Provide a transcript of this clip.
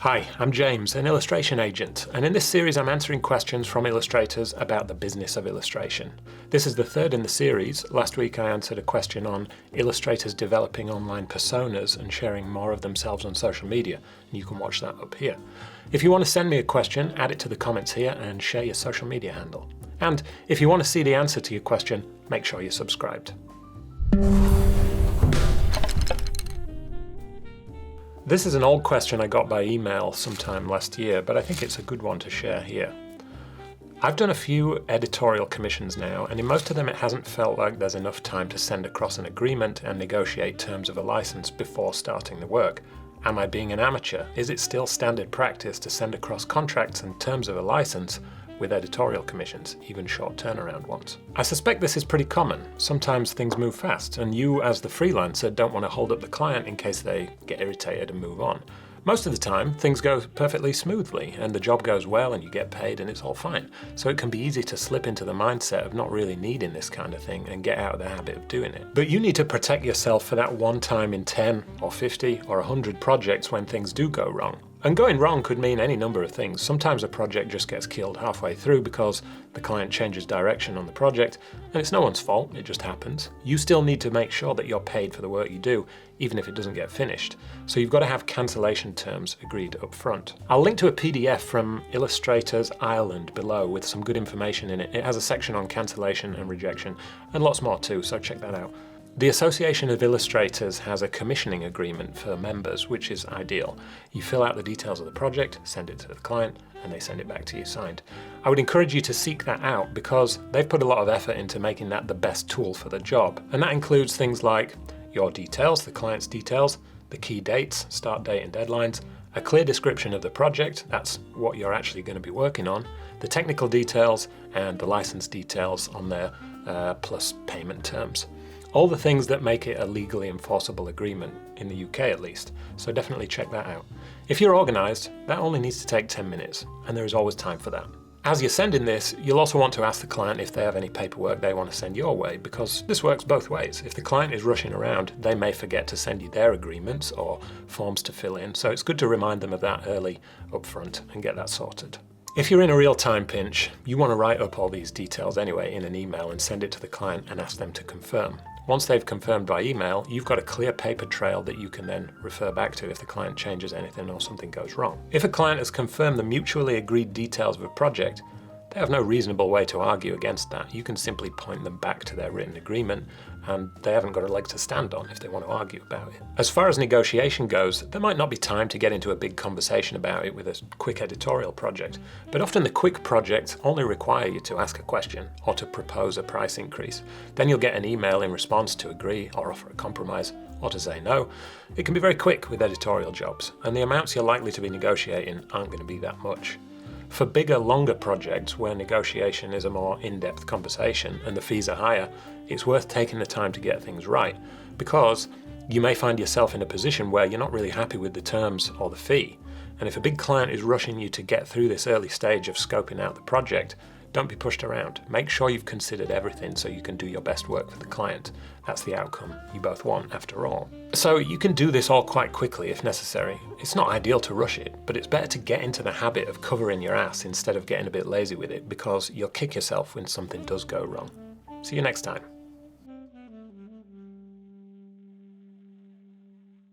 Hi, I'm James, an illustration agent, and in this series I'm answering questions from illustrators about the business of illustration. This is the third in the series. Last week I answered a question on illustrators developing online personas and sharing more of themselves on social media, and you can watch that up here. If you want to send me a question, add it to the comments here and share your social media handle. And if you want to see the answer to your question, make sure you're subscribed. This is an old question I got by email sometime last year, but I think it's a good one to share here. I've done a few editorial commissions now, and in most of them it hasn't felt like there's enough time to send across an agreement and negotiate terms of a license before starting the work. Am I being an amateur? Is it still standard practice to send across contracts and terms of a license with editorial commissions, even short turnaround ones? I suspect this is pretty common. Sometimes things move fast, and you as the freelancer don't want to hold up the client in case they get irritated and move on. Most of the time, things go perfectly smoothly, and the job goes well and you get paid and it's all fine. So it can be easy to slip into the mindset of not really needing this kind of thing and get out of the habit of doing it. But you need to protect yourself for that one time in 10 or 50 or 100 projects when things do go wrong. And going wrong could mean any number of things. Sometimes a project just gets killed halfway through because the client changes direction on the project, and it's no one's fault, it just happens. You still need to make sure that you're paid for the work you do, even if it doesn't get finished. So you've got to have cancellation terms agreed up front. I'll link to a PDF from Illustrators Ireland below with some good information in it. It has a section on cancellation and rejection, and lots more too, so check that out. The Association of Illustrators has a commissioning agreement for members, which is ideal. You fill out the details of the project, send it to the client, and they send it back to you signed. I would encourage you to seek that out because they've put a lot of effort into making that the best tool for the job. And that includes things like your details, the client's details, the key dates, start date and deadlines, a clear description of the project, that's what you're actually going to be working on, the technical details, and the license details on there, plus payment terms. All the things that make it a legally enforceable agreement, in the UK at least, so definitely check that out. If you're organised, that only needs to take 10 minutes, and there is always time for that. As you're sending this, you'll also want to ask the client if they have any paperwork they want to send your way, because this works both ways. If the client is rushing around, they may forget to send you their agreements or forms to fill in, so it's good to remind them of that early up front and get that sorted. If you're in a real time pinch, you want to write up all these details anyway in an email and send it to the client and ask them to confirm. Once they've confirmed by email, you've got a clear paper trail that you can then refer back to if the client changes anything or something goes wrong. If a client has confirmed the mutually agreed details of a project, they have no reasonable way to argue against that. You can simply point them back to their written agreement, and they haven't got a leg to stand on if they want to argue about it. As far as negotiation goes, there might not be time to get into a big conversation about it with a quick editorial project, but often the quick projects only require you to ask a question or to propose a price increase. Then you'll get an email in response to agree or offer a compromise or to say no. It can be very quick with editorial jobs, and the amounts you're likely to be negotiating aren't going to be that much. For bigger, longer projects where negotiation is a more in-depth conversation and the fees are higher, it's worth taking the time to get things right, because you may find yourself in a position where you're not really happy with the terms or the fee. And if a big client is rushing you to get through this early stage of scoping out the project, don't be pushed around. Make sure you've considered everything so you can do your best work for the client. That's the outcome you both want after all. So you can do this all quite quickly if necessary. It's not ideal to rush it, but it's better to get into the habit of covering your ass instead of getting a bit lazy with it, because you'll kick yourself when something does go wrong. See you next time.